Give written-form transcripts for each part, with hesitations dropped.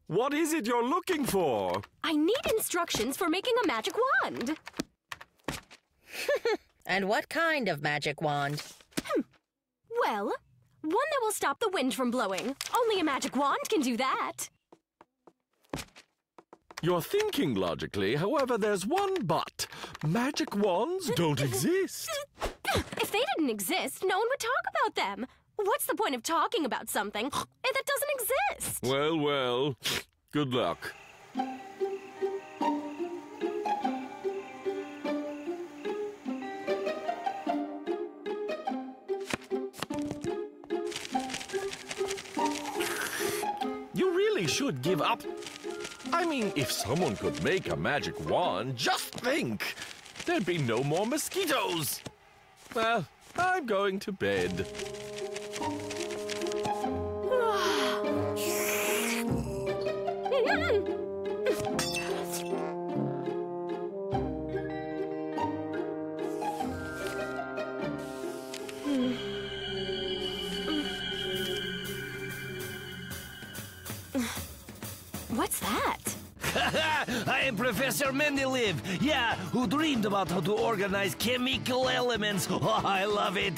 What is it you're looking for? I need instructions for making a magic wand. And what kind of magic wand? Well, one that will stop the wind from blowing. Only a magic wand can do that. You're thinking logically, however, there's one but. Magic wands don't exist. If they didn't exist, no one would talk about them. What's the point of talking about something that doesn't exist? Well, well, good luck. You really should give up. I mean, if someone could make a magic wand, just think. There'd be no more mosquitoes. Well, I'm going to bed. What's that? I am Professor Mendeleev, yeah, who dreamed about how to organize chemical elements. Oh, I love it.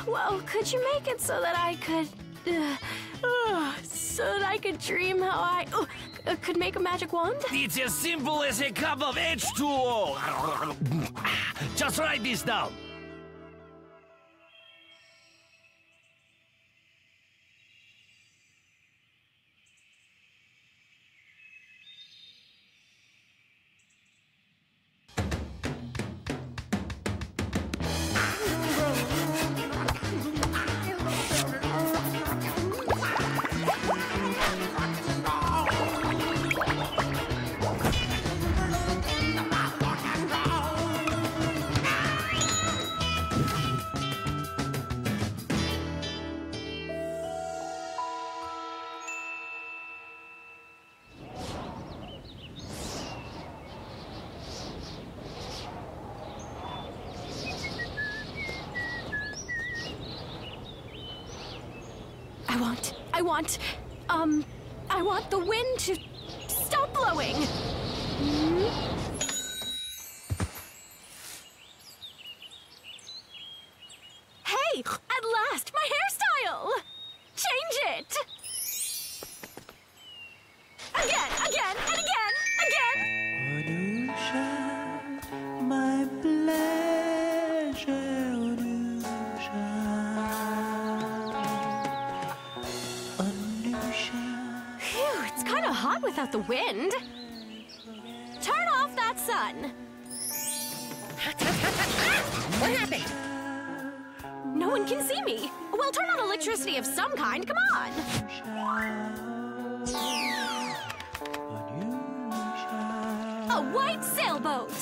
Well, could you make it so that I could... so that I could dream how I... could make a magic wand? It's as simple as a cup of H2O. Just write this down. I want the wind to stop blowing. Hey, at last, my hairstyle! Change it! Again, and again! Anusha, my pleasure, Phew, it's kind of hot without the wind. Turn off that sun. What happened? No one can see me. Well, turn on electricity of some kind. Come on. A white sailboat.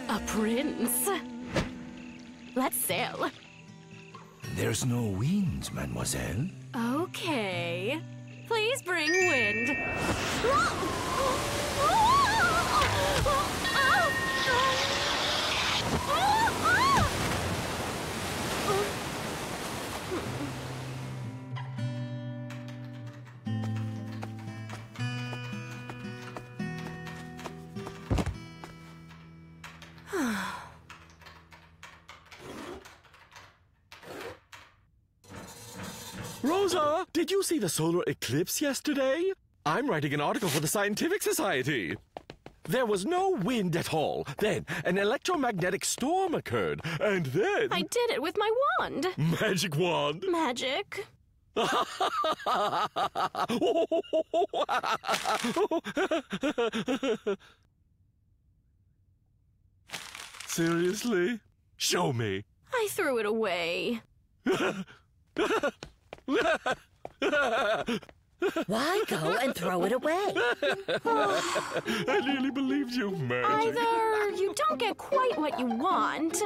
A prince. Let's sail. There's no wind, mademoiselle. Okay. Please bring wind. Rosa, did you see the solar eclipse yesterday? I'm writing an article for the Scientific Society. There was no wind at all. Then an electromagnetic storm occurred. And then... I did it with my wand. Magic wand. Magic. Seriously? Show me. I threw it away. Why go and throw it away? I nearly believed you, Magic. Either you don't get quite what you want,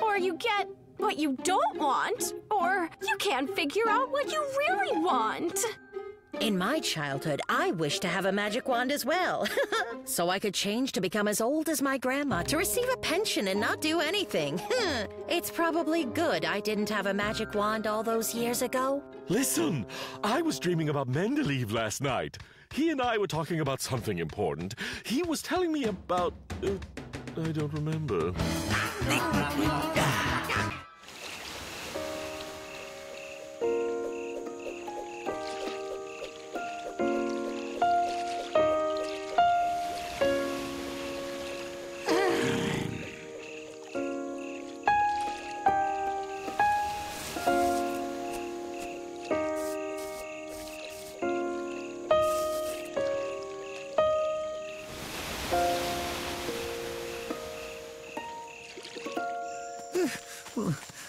or you get what you don't want, or you can't figure out what you really want. In my childhood, I wished to have a magic wand as well. So I could change to become as old as my grandma, to receive a pension and not do anything. It's probably good I didn't have a magic wand all those years ago. Listen, I was dreaming about Mendeleev last night. He and I were talking about something important. He was telling me about... I don't remember.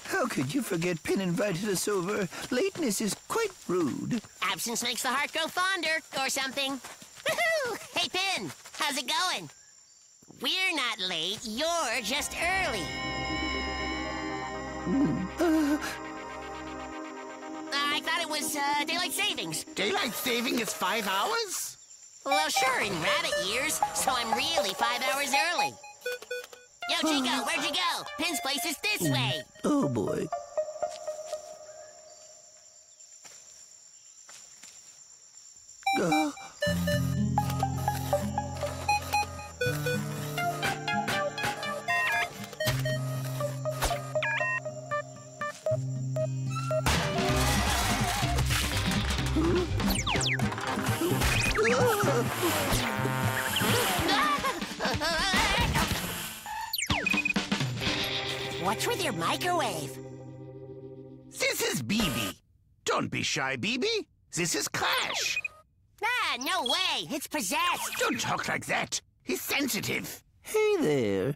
How could you forget Pin invited us over? Lateness is quite rude. Absence makes the heart grow fonder, or something. Woohoo! Hey, Pin, how's it going? We're not late, you're just early. I thought it was daylight savings. Daylight saving is 5 hours? Well, sure, in rabbit years, so I'm really 5 hours early. Yo, Chico, where'd you go? Pin's place is this way. Oh, boy. What's with your microwave? This is Bibi. Don't be shy, Bibi. This is Crash. Ah, no way. It's possessed. Don't talk like that. He's sensitive. Hey there.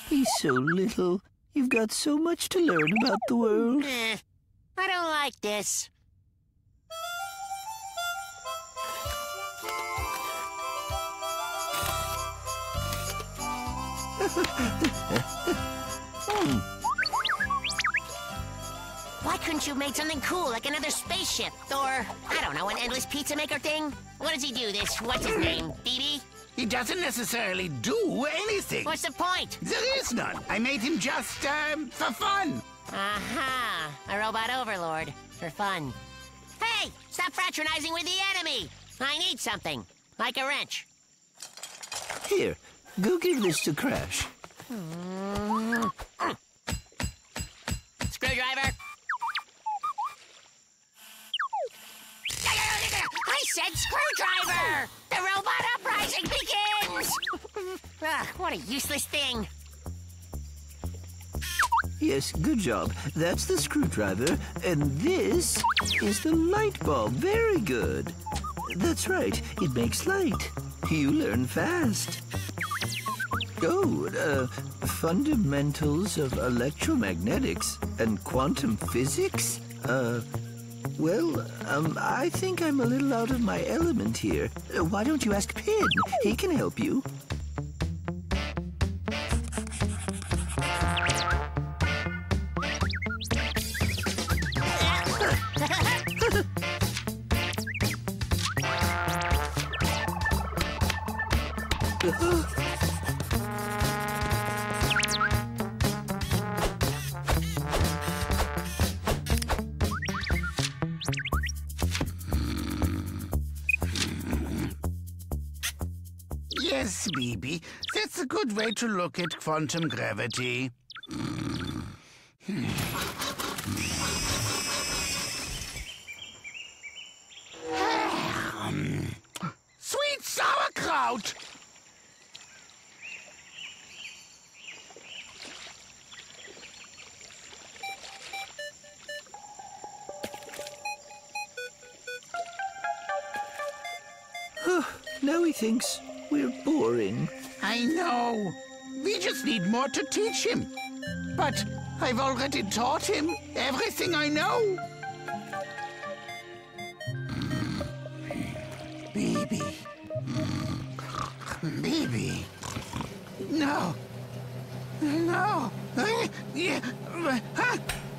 He's so little. You've got so much to learn about the world. I don't like this. Why couldn't you have made something cool, like another spaceship? Or, I don't know, an endless pizza maker thing? What does he do, this? What's his name? Bibi? He doesn't necessarily do anything. What's the point? There is none. I made him just, for fun. Aha! A robot overlord. For fun. Hey! Stop fraternizing with the enemy! I need something. Like a wrench. Here, go give this to Crash. Screwdriver. I said screwdriver! The robot uprising begins! What a useless thing. Yes, good job. That's the screwdriver, and this is the light bulb. Very good. That's right, it makes light. You learn fast. Oh, fundamentals of electromagnetics and quantum physics? Well, I think I'm a little out of my element here. Why don't you ask Pin? He can help you. Yes, Bibi. That's a good way to look at quantum gravity. Sweet sauerkraut! thinks we're boring. I know. We just need more to teach him. But I've already taught him everything I know. Bibi. Bibi. No. No.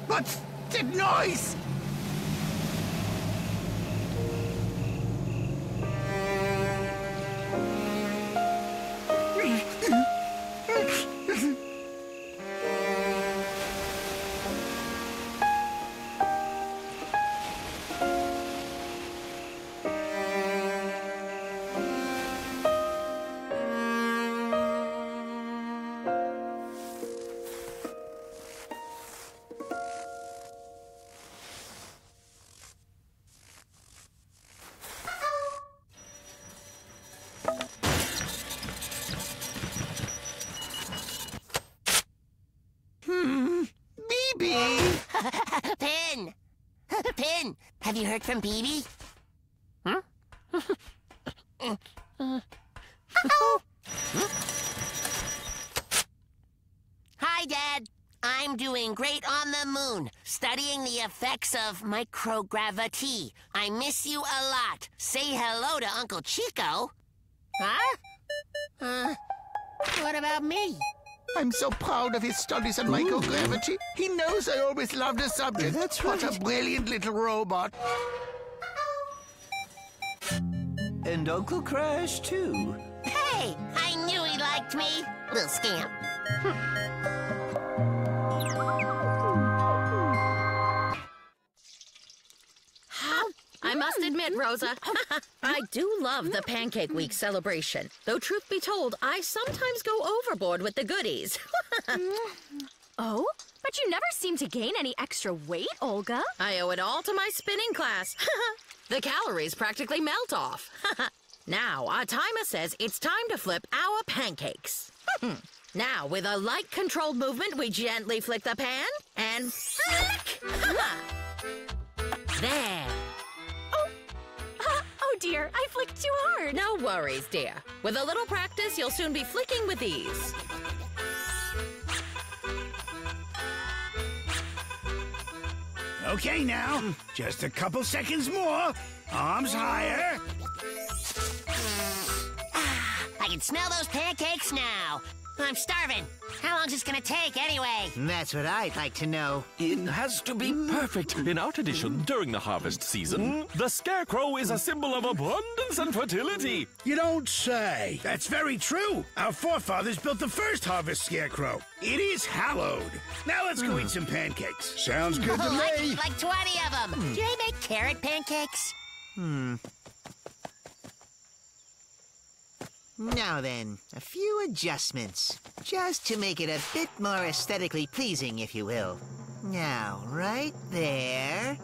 What's that noise? Pin! Pin! Have you heard from Bibi? Huh? Hi, Dad. I'm doing great on the moon, studying the effects of microgravity. I miss you a lot. Say hello to Uncle Chico. Huh? What about me? I'm so proud of his studies on microgravity. He knows I always loved the subject. That's What right. a brilliant little robot. And Uncle Crash, too. Hey, I knew he liked me. Little scamp. I must admit, Rosa, I do love the Pancake Week celebration. Though truth be told, I sometimes go overboard with the goodies. Oh, but you never seem to gain any extra weight, Olga. I owe it all to my spinning class. The calories practically melt off. Now, our timer says it's time to flip our pancakes. Now, with a light-controlled movement, we gently flick the pan and flick. There. Oh dear, I flicked too hard. No worries, dear. With a little practice, you'll soon be flicking with ease. Okay, now, just a couple seconds more. Arms higher. I can smell those pancakes now. I'm starving. How long's this gonna take anyway? That's what I'd like to know. It has to be perfect. In our tradition, during the harvest season, the scarecrow is a symbol of abundance and fertility. You don't say. That's very true. Our forefathers built the first harvest scarecrow. It is hallowed. Now let's go eat some pancakes. Sounds good to I me. eat like 20 of them. Do they make carrot pancakes? Now then, a few adjustments, just to make it a bit more aesthetically pleasing, if you will. Now, right there.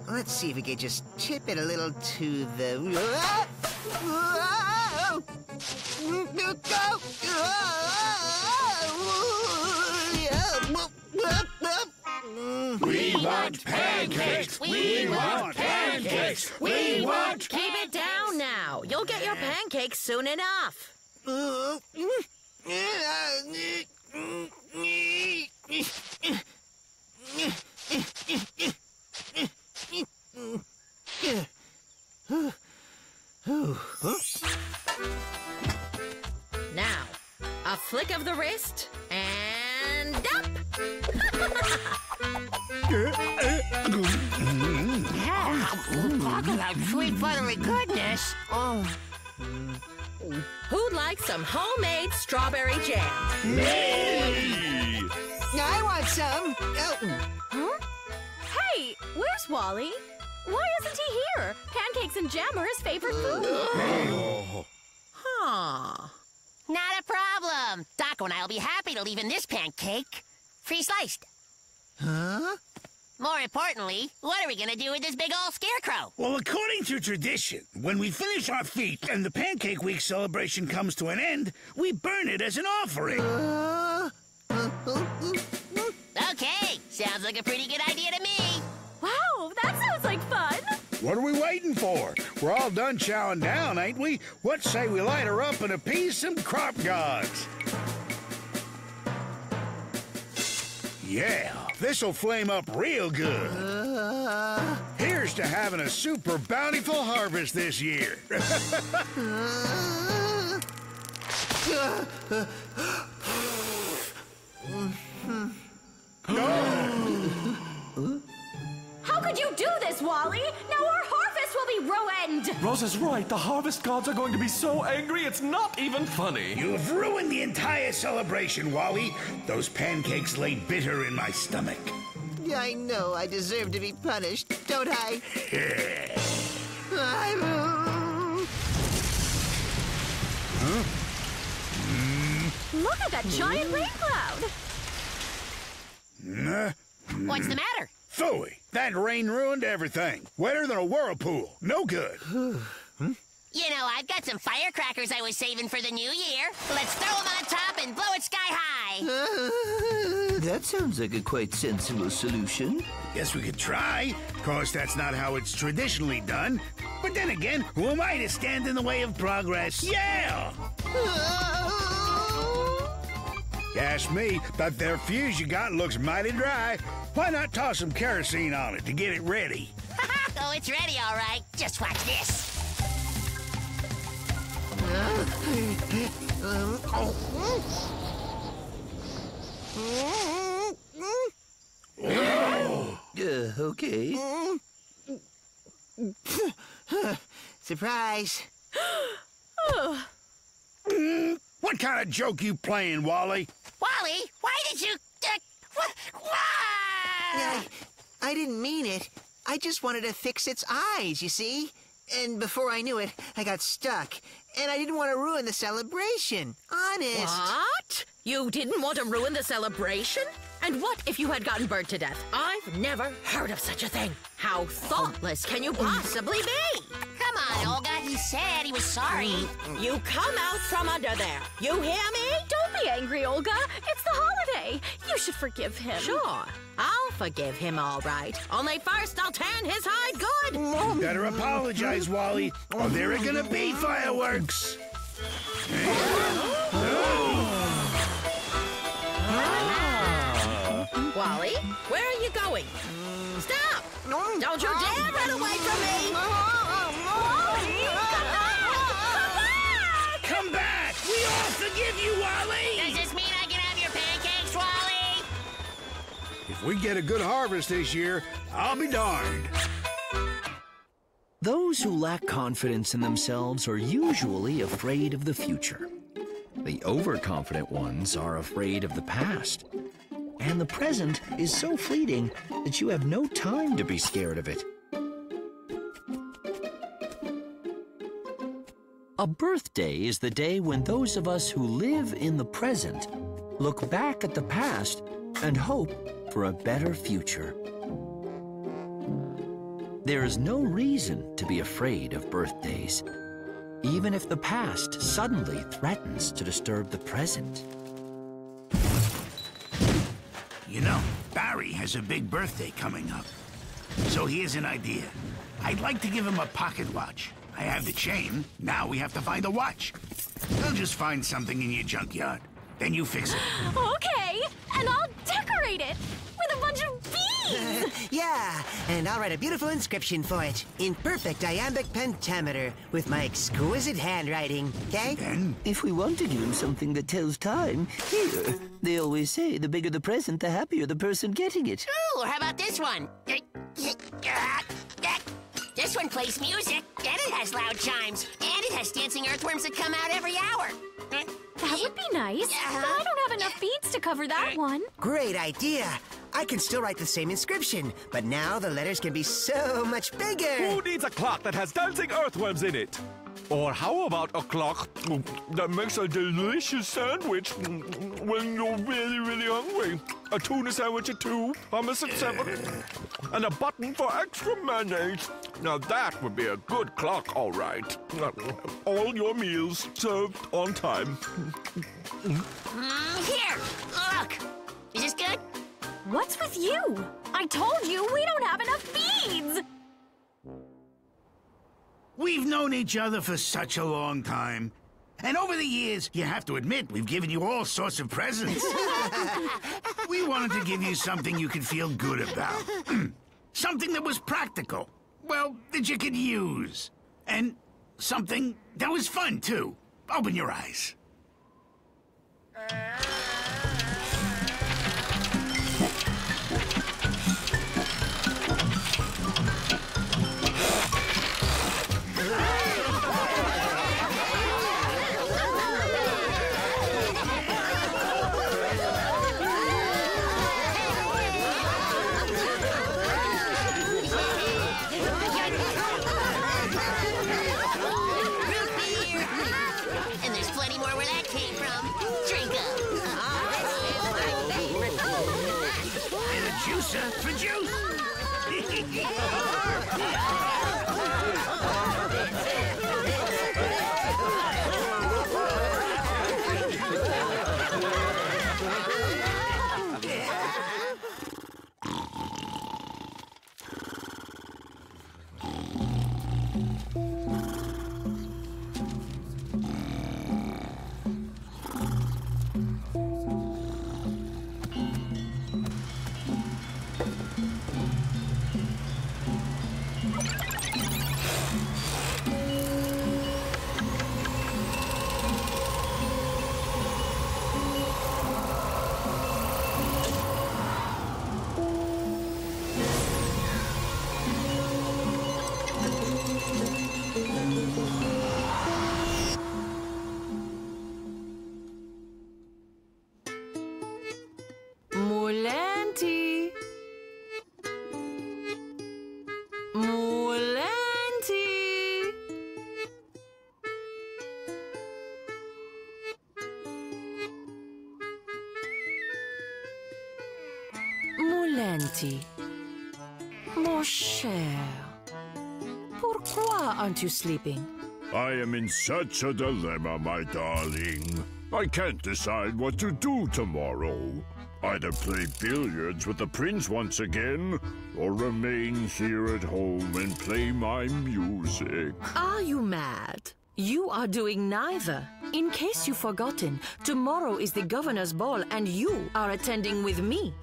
Let's see if we could just tip it a little to the... We want pancakes. We want pancakes. We want... Keep it down now. You'll get your pancakes soon enough. Now, a flick of the wrist, and up! Talk about sweet buttery goodness. Who'd like some homemade strawberry jam? Hey! I want some. Huh? Hey, where's Wally? Why isn't he here? Pancakes and jam are his favorite food. Huh. Not a problem. Doc and I'll be happy to leave in this pancake. Free sliced. Huh? More importantly, what are we gonna do with this big old scarecrow? Well, according to tradition, when we finish our feast and the Pancake Week celebration comes to an end, we burn it as an offering. Okay, sounds like a pretty good idea to me. Wow, that sounds like fun. What are we waiting for? we're all done chowing down, ain't we? What say we light her up and appease some crop gods? Yeah, this'll flame up real good. Here's to having a super bountiful harvest this year. How could you do this, Wally? Now our harvest will be ruined! Rosa's right. The harvest gods are going to be so angry it's not even funny. You have ruined the entire celebration, Wally. Those pancakes lay bitter in my stomach. I know I deserve to be punished, don't I? Look at that giant rain cloud! What's the matter? Phooey, that rain ruined everything. Wetter than a whirlpool. No good. You know, I've got some firecrackers I was saving for the new year. Let's throw them on top and blow it sky high. That sounds like a quite sensible solution. Guess we could try. Of course, that's not how it's traditionally done. But then again, who am I to stand in the way of progress? Yeah! Ask me, but their fuse you got looks mighty dry. Why not toss some kerosene on it to get it ready? Oh, it's ready, all right. Just watch this. Okay. Surprise. What kind of joke you playing, Wally? Wally, why did you... why? I didn't mean it. I just wanted to fix its eyes, you see? And before I knew it, I got stuck. And I didn't want to ruin the celebration. Honest. What? You didn't want to ruin the celebration? And what if you had gotten burnt to death? I've never heard of such a thing. How thoughtless can you possibly be? Come on, Olga. He said he was sorry. You come out from under there. You hear me? Don't be angry, Olga. It's the holiday. You should forgive him. Sure. I'll forgive him, all right. Only first I'll tan his hide good. Better apologize, Wally, or there are gonna be fireworks. Wally, where are you going? Stop! Don't you dare run away from me! Come back! We all forgive you, Wally! Does this mean I can have your pancakes, Wally? If we get a good harvest this year, I'll be darned. Those who lack confidence in themselves are usually afraid of the future. The overconfident ones are afraid of the past. And the present is so fleeting that you have no time to be scared of it. A birthday is the day when those of us who live in the present look back at the past and hope for a better future. There is no reason to be afraid of birthdays, even if the past suddenly threatens to disturb the present. You know, Barry has a big birthday coming up. So here's an idea. I'd like to give him a pocket watch. I have the chain. Now we have to find a watch. I'll just find something in your junkyard. Then you fix it. Okay, and I'll decorate it with a bunch of beads. Yeah, and I'll write a beautiful inscription for it in perfect iambic pentameter with my exquisite handwriting, okay? Then? If we want to give him something that tells time, here. They always say the bigger the present, the happier the person getting it. Ooh, or how about this one? This one plays music, and it has loud chimes, and it has dancing earthworms that come out every hour. That would be nice, but I don't have enough beads to cover that one. Great idea. I can still write the same inscription, but now the letters can be so much bigger. Who needs a clock that has dancing earthworms in it? Or how about a clock that makes a delicious sandwich when you're really, really hungry? A tuna sandwich at 2, hummus at 7, and a button for extra mayonnaise. Now that would be a good clock, all right. All your meals served on time. Here, look. Is this good? What's with you? I told you we don't have enough beads. We've known each other for such a long time. And over the years, you have to admit, we've given you all sorts of presents. We wanted to give you something you could feel good about. Something that was practical. Well, that you could use. And something that was fun, too. Open your eyes. And there's plenty more where that came from. Drink up. And a juicer for juice. Mulanti. Mulanti. Mulanti. Mon cher. Pourquoi aren't you sleeping? I am in such a dilemma, my darling. I can't decide what to do tomorrow. Either play billiards with the prince once again, or remain here at home and play my music. Are you mad? You are doing neither. In case you've forgotten, tomorrow is the governor's ball and you are attending with me.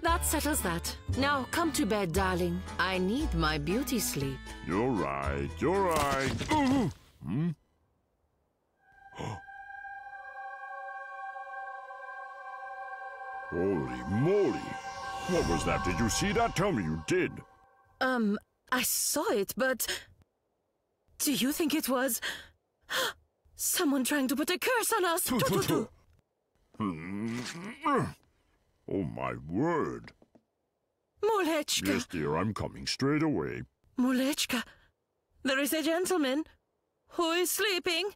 That settles that. Now come to bed, darling. I need my beauty sleep. You're right, you're right. Hmm? Holy moly! What was that? Did you see that? Tell me you did. I saw it, but... Do you think it was... someone trying to put a curse on us? Oh, my word. Mulechka. Yes, dear, I'm coming straight away. Mulechka, there is a gentleman who is sleeping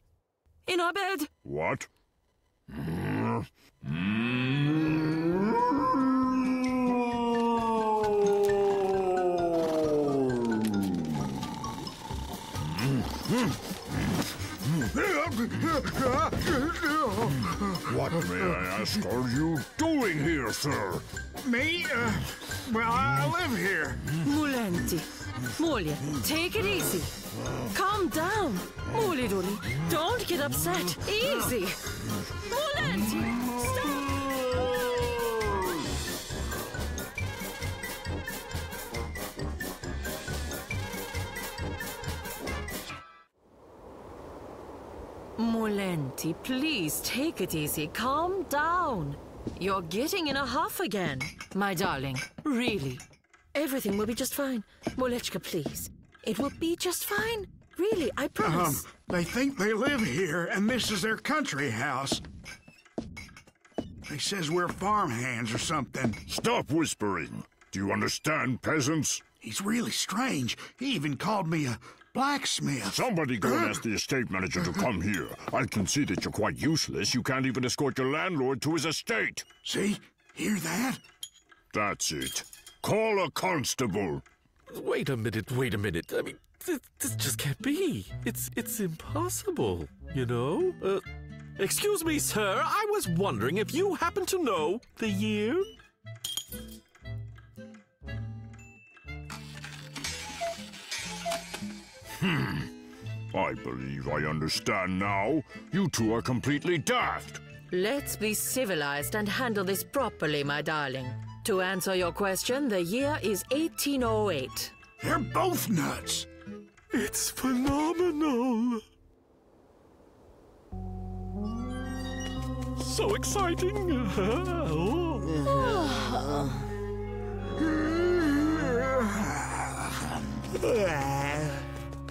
in our bed. What? What, may I ask, are you doing here, sir? Me? Well, I live here. Mulanti, Mulia, take it easy. Calm down. Muliduli, don't get upset. Easy. Mulanti, stop. Mulanti, please take it easy. Calm down. You're getting in a huff again. My darling, really. Everything will be just fine. Mulechka, please. It will be just fine. Really, I promise. They think they live here, and this is their country house. They says we're farmhands or something. Stop whispering. Do you understand, peasants? He's really strange. He even called me a blacksmith. Somebody go and ask the estate manager to come here. I can see that you're quite useless. You can't even escort your landlord to his estate. See? Hear that? That's it. Call a constable. Wait a minute. I mean, this just can't be. It's impossible, you know? Excuse me, sir. I was wondering if you happen to know the year? I believe I understand now. You two are completely daft. Let's be civilized and handle this properly, my darling. To answer your question, the year is 1808. They're both nuts. It's phenomenal. So exciting.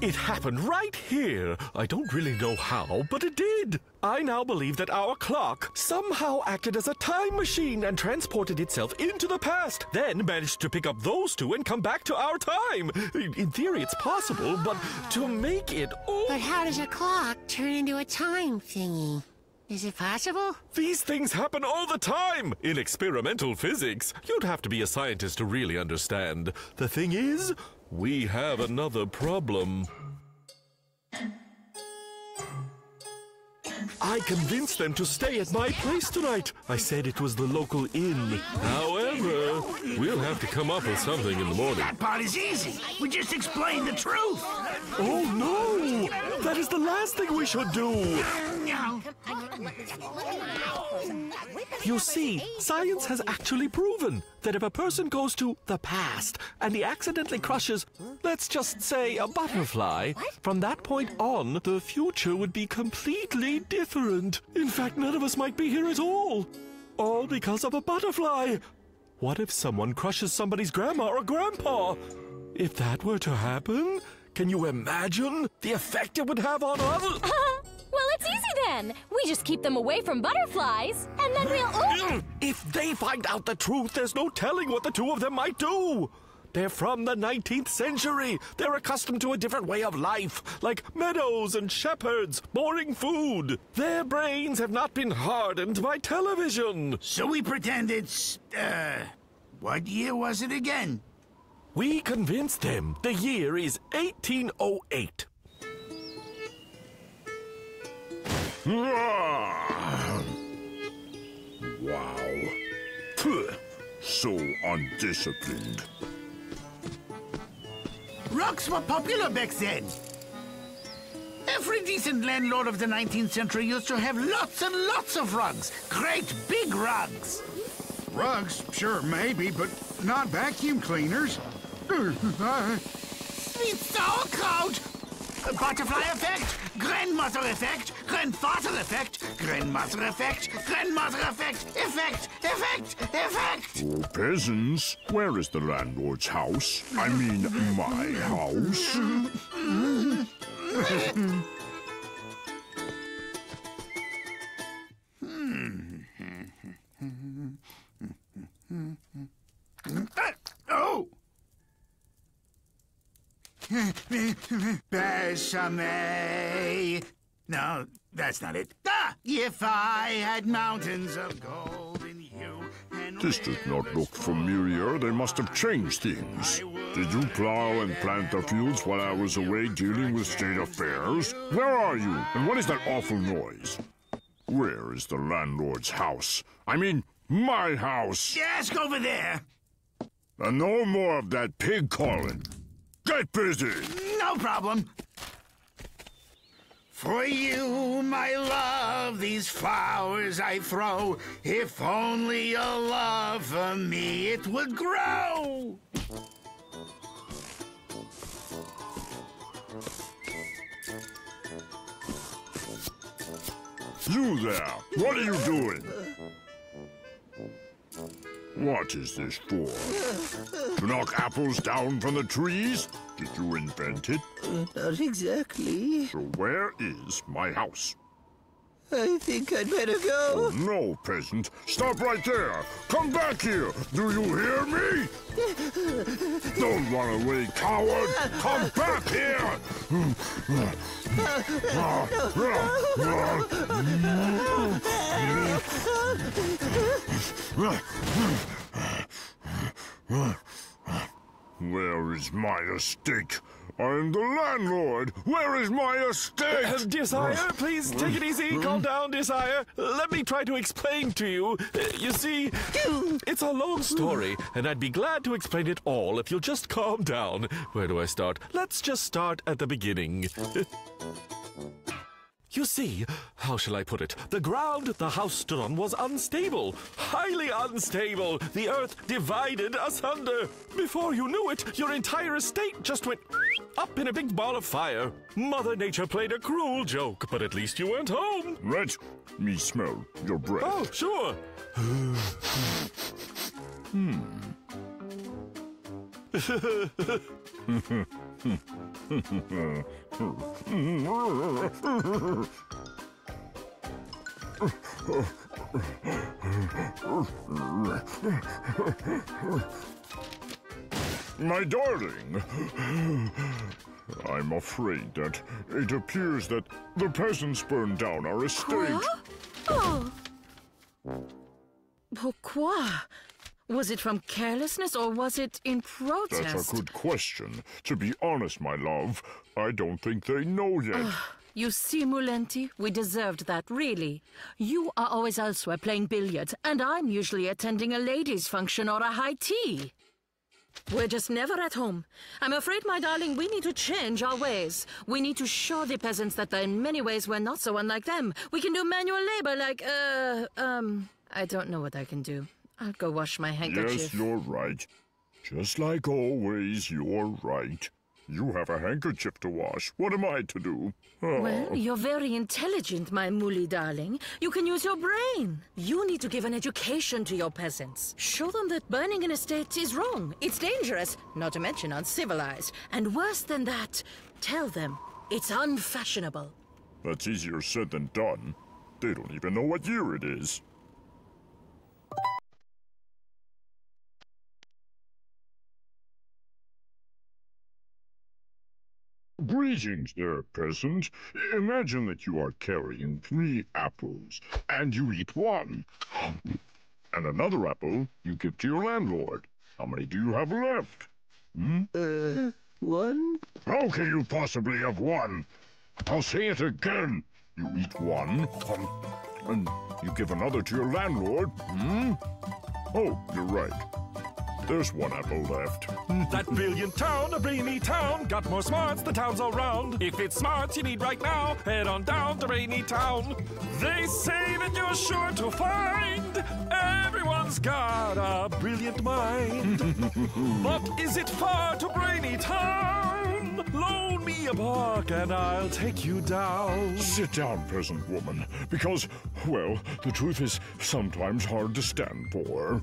It happened right here. I don't really know how, but it did. I now believe that our clock somehow acted as a time machine and transported itself into the past, then managed to pick up those two and come back to our time. In theory, it's possible, but to make it all... But how does a clock turn into a time thingy? Is it possible? These things happen all the time in experimental physics. You'd have to be a scientist to really understand. The thing is, we have another problem. I convinced them to stay at my place tonight. I said it was the local inn. However, we'll have to come up with something in the morning. That part is easy. We just explained the truth. Oh, no! That is the last thing we should do. You see, science has actually proven that if a person goes to the past and he accidentally crushes, let's just say, a butterfly, from that point on, the future would be completely different. In fact, none of us might be here at all. All because of a butterfly. What if someone crushes somebody's grandma or grandpa? If that were to happen, can you imagine the effect it would have on others? Well, it's easy then. We just keep them away from butterflies, and then we'll... If they find out the truth, there's no telling what the two of them might do. They're from the 19th century. They're accustomed to a different way of life, like meadows and shepherds, boring food. Their brains have not been hardened by television. So we pretend it's, what year was it again? We convinced them the year is 1808. Wow. Phew. So undisciplined. Rugs were popular back then. Every decent landlord of the 19th century used to have lots and lots of rugs. Great big rugs. Rugs, sure, maybe, but not vacuum cleaners. Sweet sauerkraut! Butterfly effect, grandmother effect, grandfather effect, grandmother effect, grandmother effect, effect! Oh, peasants, where is the landlord's house? I mean, my house. Oh! Besame. No, that's not it. If I had mountains of gold in you and... This does not look familiar. They must have changed things. Did you plow and plant the fields while I was away dealing with state affairs? Where are you? And what is that awful noise? Where is the landlord's house? I mean, my house. Ask over there. And no more of that pig calling. Get busy! No problem. For you, my love, these flowers I throw. If only your love for me it would grow. You there! What are you doing? What is this for? To knock apples down from the trees? Did you invent it? Not exactly. So where is my house? I think I'd better go. Oh, no, peasant. Stop right there. Come back here. Do you hear me? Don't run away, coward. Come back here. Where is my estate? I'm the landlord. Where is my estate? Dear sire, please take it easy. Calm down, dear sire. Let me try to explain to you. You see, it's a long story, and I'd be glad to explain it all if you'll just calm down. Where do I start? Let's just start at the beginning. You see, how shall I put it? The ground the house stood on was unstable, highly unstable. The earth divided asunder. Before you knew it, your entire estate just went up in a big ball of fire. Mother Nature played a cruel joke, but at least you went home. Right. Me smell your breath. Oh, sure. My darling, I'm afraid that it appears that the peasants burned down our estate. Oh. Pourquoi? Was it from carelessness or was it in protest? That's a good question. To be honest, my love, I don't think they know yet. You see, Mulenti, we deserved that, really. You are always elsewhere playing billiards, and I'm usually attending a ladies' function or a high tea. We're just never at home. I'm afraid, my darling, we need to change our ways. We need to show the peasants that in many ways we're not so unlike them. We can do manual labor like, I don't know what I can do. I'll go wash my handkerchief. Yes, you're right. Just like always, you're right. You have a handkerchief to wash. What am I to do? Oh. Well, you're very intelligent, my Muli darling. You can use your brain. You need to give an education to your peasants. Show them that burning an estate is wrong. It's dangerous, not to mention uncivilized. And worse than that, tell them it's unfashionable. That's easier said than done. They don't even know what year it is. Greetings there, peasant. Imagine that you are carrying 3 apples, and you eat one. And another apple you give to your landlord. How many do you have left? One? How can you possibly have one? I'll say it again. You eat one, and you give another to your landlord. Oh, you're right. There's 1 apple left. That brilliant town, a brainy town, got more smarts than towns all round. If it's smarts you need right now, head on down to Brainy Town. They say that you're sure to find everyone's got a brilliant mind. But is it far to Brainy Town? Loan me a buck and I'll take you down. Sit down, peasant woman, because, well, the truth is sometimes hard to stand for.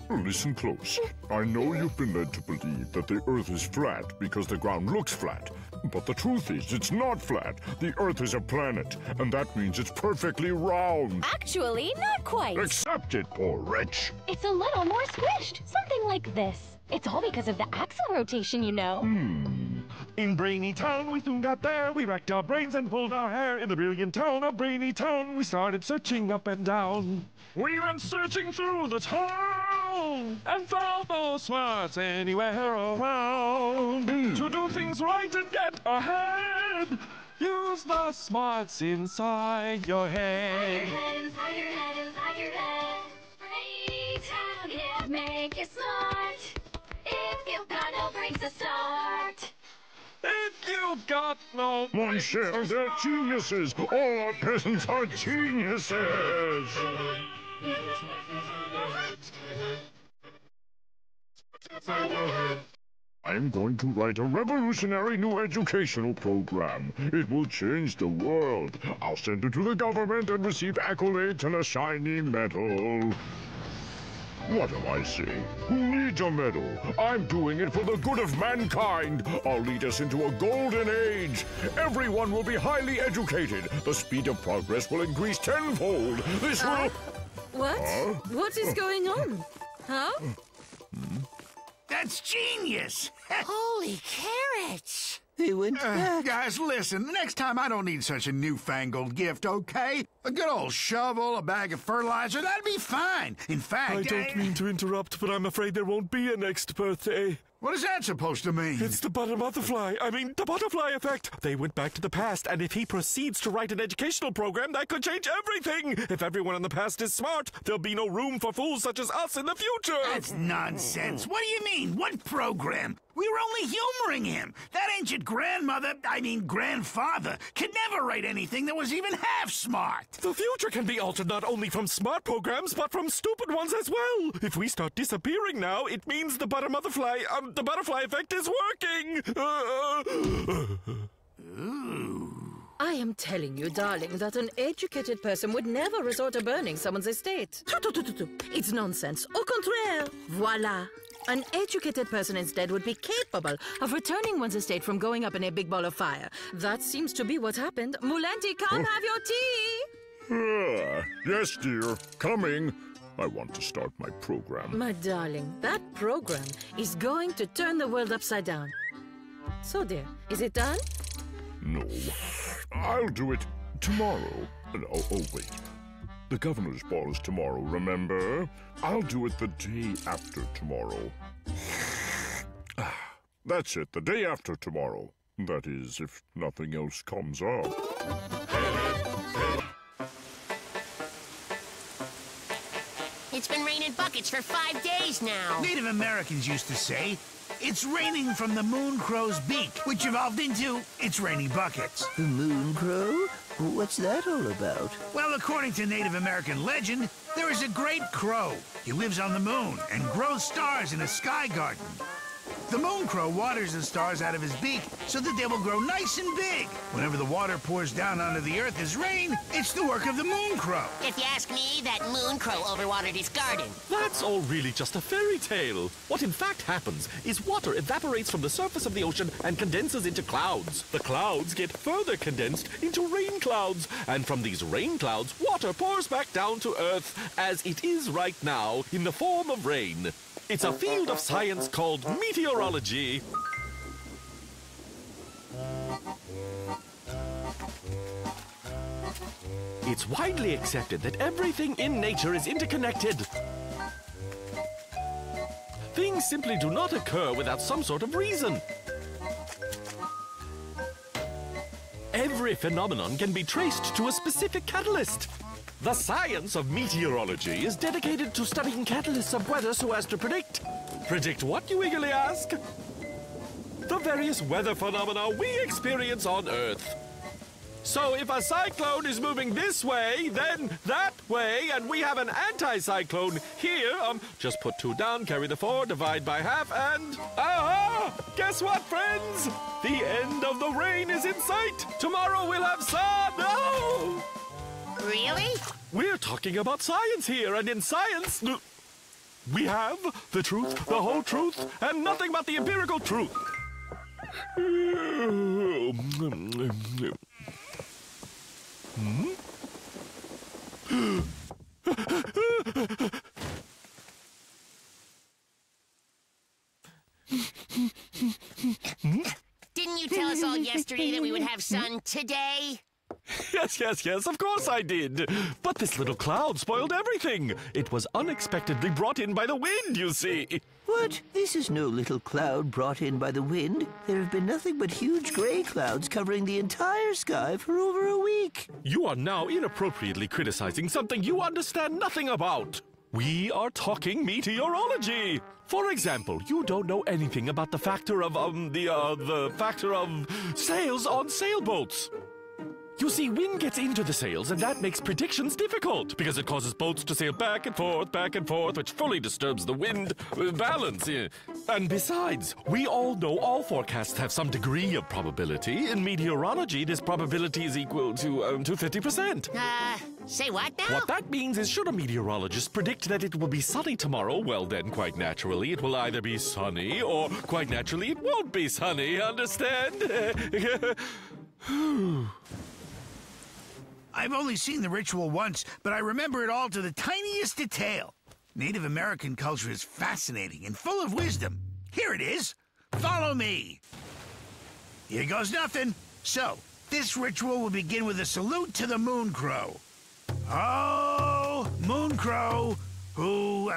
Listen close. I know you've been led to believe that the Earth is flat because the ground looks flat. But the truth is, it's not flat. The Earth is a planet, and that means it's perfectly round. Actually, not quite. Accept it, poor wretch. It's a little more squished. Something like this. It's all because of the axle rotation, you know. In Brainy Town, we soon got there. We racked our brains and pulled our hair. In the brilliant town of Brainy Town, we started searching up and down. We went searching through the town and found no smarts anywhere around. To do things right and get ahead, use the smarts inside your head. Inside your head, inside your head. Brainy Town can make you smart. If you've got no brains to start. If you've got no... Monsieur, they're geniuses. All our peasants are geniuses. I'm going to write a revolutionary new educational program. It will change the world. I'll send it to the government and receive accolades and a shiny medal. What am I saying? Who needs a medal? I'm doing it for the good of mankind. I'll lead us into a golden age. Everyone will be highly educated. The speed of progress will increase tenfold. This will... What? What is going on? Huh? That's genius! Holy carrots! They went back. Guys, listen, next time I don't need such a newfangled gift, okay? A good old shovel, a bag of fertilizer, that'd be fine. In fact... I don't mean to interrupt, but I'm afraid there won't be a next birthday. What is that supposed to mean? It's the the butterfly effect. They went back to the past, and if he proceeds to write an educational program, that could change everything. If everyone in the past is smart, there'll be no room for fools such as us in the future. That's nonsense. What do you mean? What program? We were only humoring him. That ancient grandfather, could never write anything that was even half smart. The future can be altered not only from smart programs, but from stupid ones as well. If we start disappearing now, it means the butterfly effect is working. I am telling you, darling, that an educated person would never resort to burning someone's estate. It's nonsense. Au contraire. Voila. An educated person instead would be capable of returning one's estate from going up in a big ball of fire. That seems to be what happened. Mulanti, come have your tea. Yes, dear. Coming. I want to start my program. My darling, that program is going to turn the world upside down. So, dear, is it done? No. I'll do it tomorrow. Oh, wait. The governor's ball is tomorrow, remember? I'll do it the day after tomorrow. That's it, the day after tomorrow. That is, if nothing else comes up. It's been raining buckets for 5 days now. Native Americans used to say, it's raining from the moon crow's beak, which evolved into, it's raining buckets. The moon crow? What's that all about? Well, according to Native American legend, there is a great crow. He lives on the moon and grows stars in a sky garden. The moon crow waters the stars out of his beak so that they will grow nice and big. Whenever the water pours down onto the earth as rain, it's the work of the moon crow. If you ask me, that moon crow overwatered his garden. That's all really just a fairy tale. What in fact happens is water evaporates from the surface of the ocean and condenses into clouds. The clouds get further condensed into rain clouds. And from these rain clouds, water pours back down to Earth as it is right now in the form of rain. It's a field of science called meteorology. It's widely accepted that everything in nature is interconnected. Things simply do not occur without some sort of reason. Every phenomenon can be traced to a specific catalyst. The science of meteorology is dedicated to studying catalysts of weather so as to predict. Predict what, you eagerly ask? The various weather phenomena we experience on Earth. So if a cyclone is moving this way, then that way, and we have an anti-cyclone here, just put 2 down, carry the 4, divide by half, and... aha! Guess what, friends? The end of the rain is in sight! Tomorrow we'll have sun! Oh! Really? We're talking about science here, and in science, we have the truth, the whole truth, and nothing but the empirical truth. Didn't you tell us all yesterday that we would have sun today? Yes, of course I did. But this little cloud spoiled everything. It was unexpectedly brought in by the wind, you see. What? This is no little cloud brought in by the wind. There have been nothing but huge gray clouds covering the entire sky for over a week. You are now inappropriately criticizing something you understand nothing about. We are talking meteorology. For example, you don't know anything about the factor of, the factor of sails on sailboats. You see, wind gets into the sails, and that makes predictions difficult, because it causes boats to sail back and forth, which fully disturbs the wind balance. And besides, we all know all forecasts have some degree of probability. In meteorology, this probability is equal to 50%. Say what now? What that means is, should a meteorologist predict that it will be sunny tomorrow, well then, quite naturally, it will either be sunny, or quite naturally, it won't be sunny, understand? I've only seen the ritual once, but I remember it all to the tiniest detail. Native American culture is fascinating and full of wisdom. Here it is. Follow me. Here goes nothing. So, this ritual will begin with a salute to the moon crow. Oh, moon crow, who,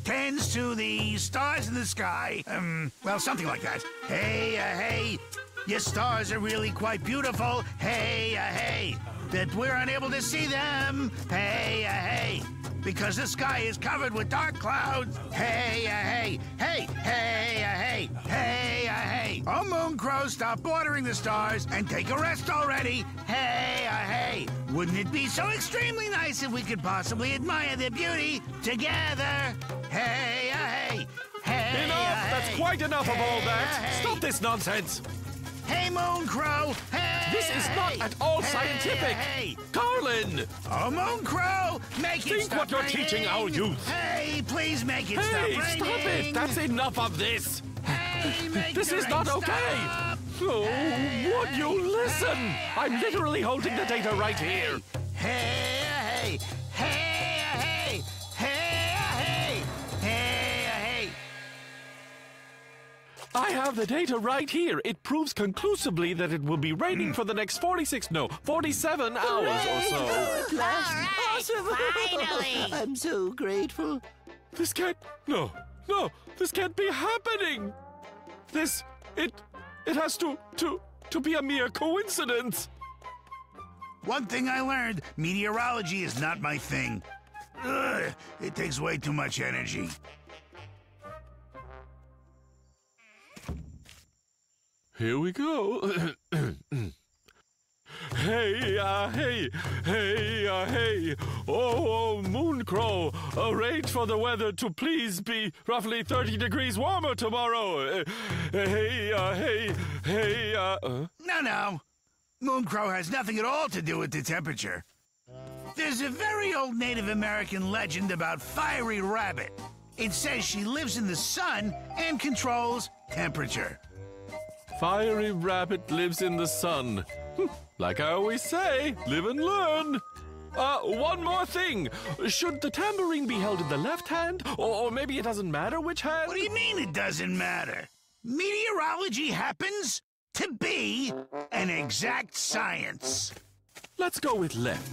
tends to the stars in the sky. Well, something like that. Hey, hey, your stars are really quite beautiful. Hey, hey, that we're unable to see them. Hey, hey, because the sky is covered with dark clouds. Hey, hey, hey, hey, hey, hey, hey. Oh, Moon Crow, stop bordering the stars and take a rest already. Hey, hey. Wouldn't it be so extremely nice if we could possibly admire their beauty together? Hey, hey, hey. Enough! That's quite enough of all that. Stop this nonsense. Hey, Moon Crow. Hey. This is not at all scientific. Hey. Carlin! Oh, Moon Crow, make it Think stop what you're raining. teaching our youth. Hey, please make it stop Hey, raining. stop it! That's enough of this. Hey, make This the is not rain okay. stop. Oh, Hey, would you listen? hey, I'm literally holding the data right here. Hey, hey, hey, hey, hey, hey, hey. I have the data right here. It proves conclusively that it will be raining for the next 47 hours or so. At last. All right, finally. I'm so grateful. This can't... No, this can't be happening. It has to be a mere coincidence. One thing I learned, meteorology is not my thing. Ugh, it takes way too much energy. Here we go. Hey, hey. Oh, Moon Crow, arrange for the weather to please be roughly 30 degrees warmer tomorrow. Hey. No. Moon Crow has nothing at all to do with the temperature. There's a very old Native American legend about Fiery Rabbit. It says she lives in the sun and controls temperature. Fiery Rabbit lives in the sun. Like I always say, live and learn. One more thing. Should the tambourine be held in the left hand? Or maybe it doesn't matter which hand? What do you mean it doesn't matter? Meteorology happens to be an exact science. Let's go with left.